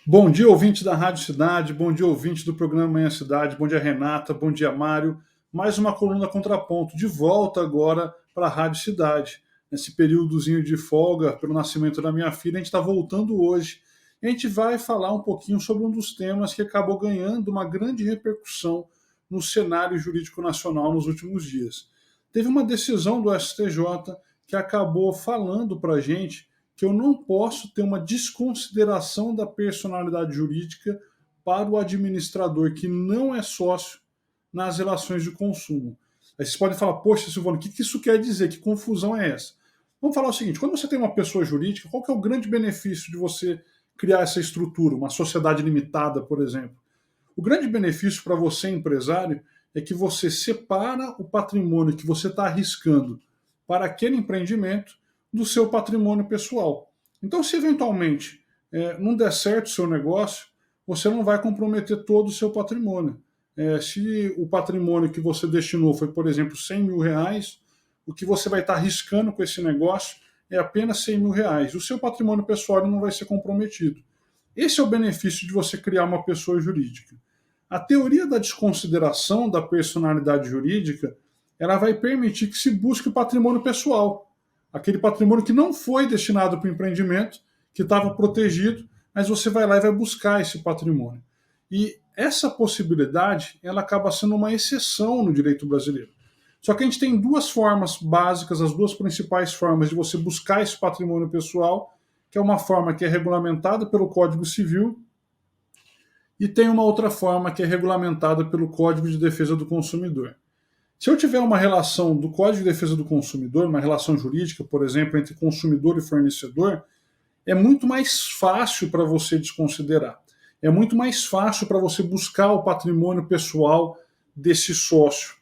Bom dia, ouvinte da Rádio Cidade, bom dia, ouvinte do programa Manhã Cidade, bom dia, Renata, bom dia, Mário. Mais uma coluna Contraponto, de volta agora para a Rádio Cidade. Nesse períodozinho de folga pelo nascimento da minha filha, a gente está voltando hoje. E a gente vai falar um pouquinho sobre um dos temas que acabou ganhando uma grande repercussão no cenário jurídico nacional nos últimos dias. Teve uma decisão do STJ que acabou falando para a gente que eu não posso ter uma desconsideração da personalidade jurídica para o administrador que não é sócio nas relações de consumo. Aí vocês podem falar, poxa, Silvano, o que isso quer dizer? Que confusão é essa? Vamos falar o seguinte, quando você tem uma pessoa jurídica, qual que é o grande benefício de você criar essa estrutura, uma sociedade limitada, por exemplo? O grande benefício para você, empresário, é que você separa o patrimônio que você está arriscando para aquele empreendimento do seu patrimônio pessoal. Então, se eventualmente não der certo o seu negócio, você não vai comprometer todo o seu patrimônio. Se o patrimônio que você destinou foi, por exemplo, R$ 100.000, o que você vai estar arriscando com esse negócio é apenas R$ 100.000. O seu patrimônio pessoal não vai ser comprometido. Esse é o benefício de você criar uma pessoa jurídica. A teoria da desconsideração da personalidade jurídica, ela vai permitir que se busque o patrimônio pessoal, aquele patrimônio que não foi destinado para o empreendimento, que estava protegido, mas você vai lá e vai buscar esse patrimônio. E essa possibilidade, ela acaba sendo uma exceção no direito brasileiro. Só que a gente tem duas formas básicas, as duas principais formas de você buscar esse patrimônio pessoal, que é uma forma que é regulamentada pelo Código Civil e tem uma outra forma que é regulamentada pelo Código de Defesa do Consumidor. Se eu tiver uma relação do Código de Defesa do Consumidor, uma relação jurídica, por exemplo, entre consumidor e fornecedor, é muito mais fácil para você desconsiderar. É muito mais fácil para você buscar o patrimônio pessoal desse sócio.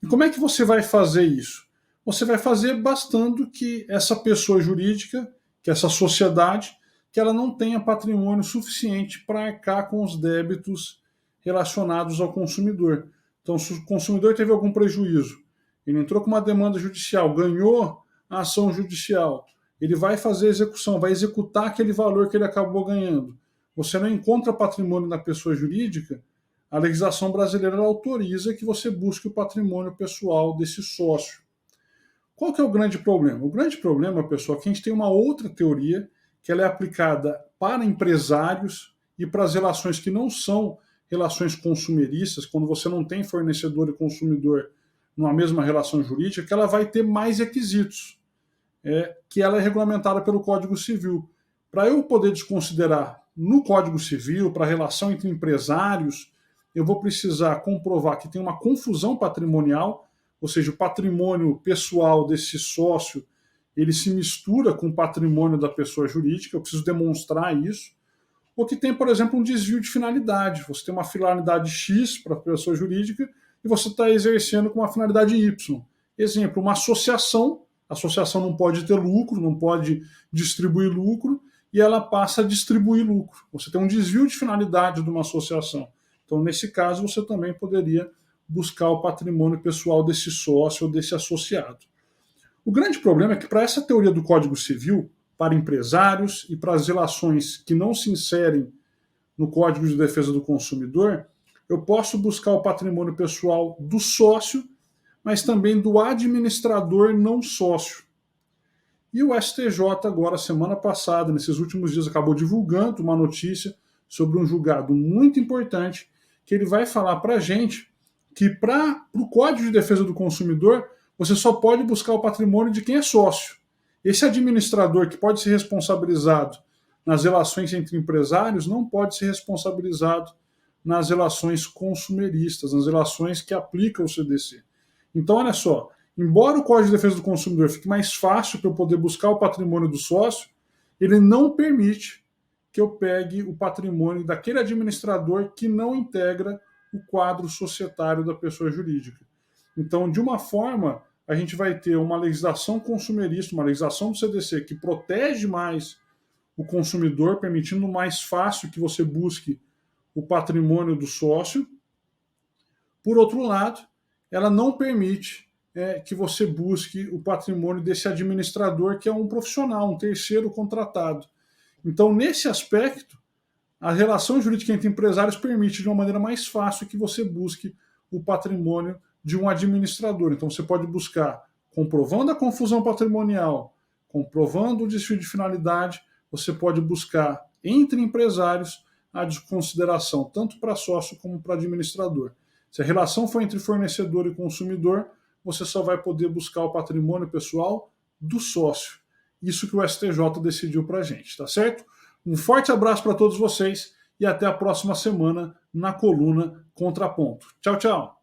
E como é que você vai fazer isso? Você vai fazer bastando que essa pessoa jurídica, que essa sociedade, que ela não tenha patrimônio suficiente para arcar com os débitos relacionados ao consumidor. Então, se o consumidor teve algum prejuízo, ele entrou com uma demanda judicial, ganhou a ação judicial, ele vai fazer a execução, vai executar aquele valor que ele acabou ganhando. Você não encontra patrimônio na pessoa jurídica, a legislação brasileira autoriza que você busque o patrimônio pessoal desse sócio. Qual que é o grande problema? O grande problema, pessoal, é que a gente tem uma outra teoria que ela é aplicada para empresários e para as relações que não são relações consumeristas, quando você não tem fornecedor e consumidor numa mesma relação jurídica, que ela vai ter mais requisitos, que ela é regulamentada pelo Código Civil. Para eu poder desconsiderar no Código Civil, para a relação entre empresários, eu vou precisar comprovar que tem uma confusão patrimonial, ou seja, o patrimônio pessoal desse sócio ele se mistura com o patrimônio da pessoa jurídica, eu preciso demonstrar isso, ou que tem, por exemplo, um desvio de finalidade. Você tem uma finalidade X para a pessoa jurídica e você está exercendo com uma finalidade Y. Exemplo, uma associação, a associação não pode ter lucro, não pode distribuir lucro, e ela passa a distribuir lucro. Você tem um desvio de finalidade de uma associação. Então, nesse caso, você também poderia buscar o patrimônio pessoal desse sócio ou desse associado. O grande problema é que, para essa teoria do Código Civil, para empresários e para as relações que não se inserem no Código de Defesa do Consumidor, eu posso buscar o patrimônio pessoal do sócio, mas também do administrador não sócio. E o STJ, agora, semana passada, nesses últimos dias, acabou divulgando uma notícia sobre um julgado muito importante, que ele vai falar para a gente que, para o Código de Defesa do Consumidor, você só pode buscar o patrimônio de quem é sócio. Esse administrador que pode ser responsabilizado nas relações entre empresários não pode ser responsabilizado nas relações consumeristas, nas relações que aplicam o CDC. Então, olha só, embora o Código de Defesa do Consumidor fique mais fácil para eu poder buscar o patrimônio do sócio, ele não permite que eu pegue o patrimônio daquele administrador que não integra o quadro societário da pessoa jurídica. Então, de uma forma, a gente vai ter uma legislação consumerista, uma legislação do CDC que protege mais o consumidor, permitindo mais fácil que você busque o patrimônio do sócio. Por outro lado, ela não permite que você busque o patrimônio desse administrador, que é um profissional, um terceiro contratado. Então, nesse aspecto, A relação jurídica entre empresários permite de uma maneira mais fácil que você busque o patrimônio de um administrador. Então você pode buscar comprovando a confusão patrimonial, comprovando o desvio de finalidade, você pode buscar entre empresários a desconsideração tanto para sócio como para administrador. Se a relação for entre fornecedor e consumidor, você só vai poder buscar o patrimônio pessoal do sócio. Isso que o STJ decidiu para a gente, tá certo? Um forte abraço para todos vocês e até a próxima semana na coluna Contraponto. Tchau, tchau!